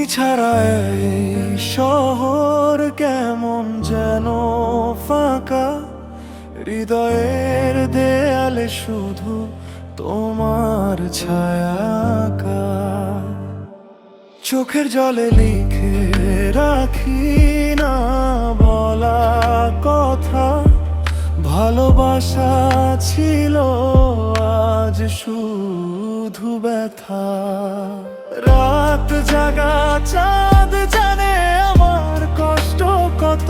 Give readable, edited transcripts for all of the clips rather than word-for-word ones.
তুমি ছাড়া এই শহর কেমন যেন ফাঁকা, হৃদয়ের দেয়ালে শুধু তোমার ছায়া আঁকা। চোখের জলে লিখে রাখি না বলা কথা, ভালোবাসা ছিল আজ শুধু ব্যথা। রাত জাগা চাঁদ জানে আমার কষ্ট কত,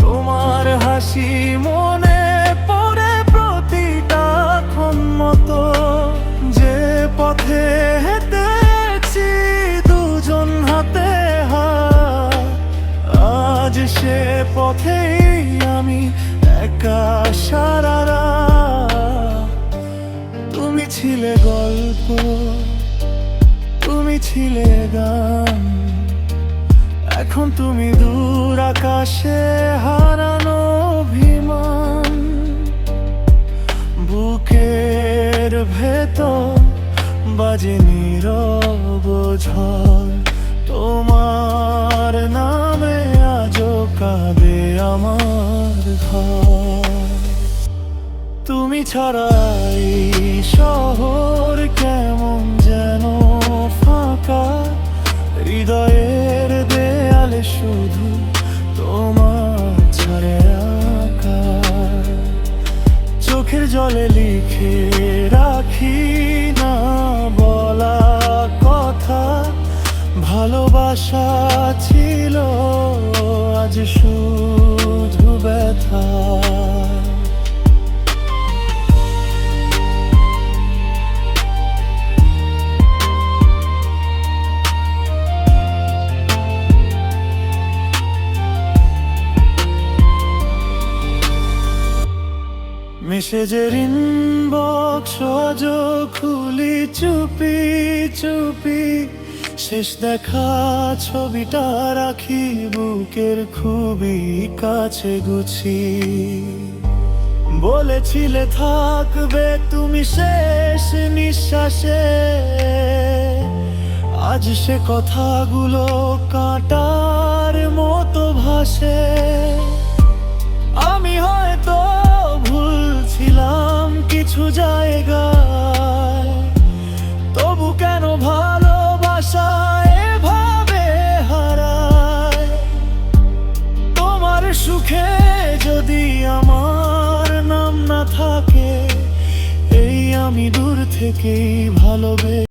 তোমার হাসি মনে পড়ে প্রতিটা ক্ষণ মতো। যে পথে হেঁটেছি দুজন হাতে হাত, আজ সে পথেই আমি একা সারা রাত। তুমি ছিলে গল্প, তুমি ছিলে গান, এখন তুমি দূর আকাশে হারানো অভিমান। বুকের ভেতর বাজে নীরব ঝড়, তোমার নামে আজও কাঁদে আমার ঘর। তুমি ছাড়া এই শহর কেমন যেন ফাঁকা, হৃদয়ের দেয়ালে শুধু তোমার ছায়া আঁকা। চোখের জলে লিখে রাখি না বলা কথা, ভালোবাসা ছিল আজ শুধু ব্যথা। মেসেজের ইনবক্স আজও খুলি চুপি চুপি, শেষ দেখা ছবিটা রাখি বুকের খুবই কাছে গুছি। বলেছিলে থাকবে তুমি শেষ নিঃশ্বাসে, আজ সে কথাগুলো কাঁটার মতো ভাসে। আমি হয়তো ভুলছিলাম কিছু জায়গায়, তবু কেন ভালোবাসা এভাবে হারায়। তোমার সুখে যদি আমার নাম না থাকে, এই আমি দূর থেকেই ভালোবেসে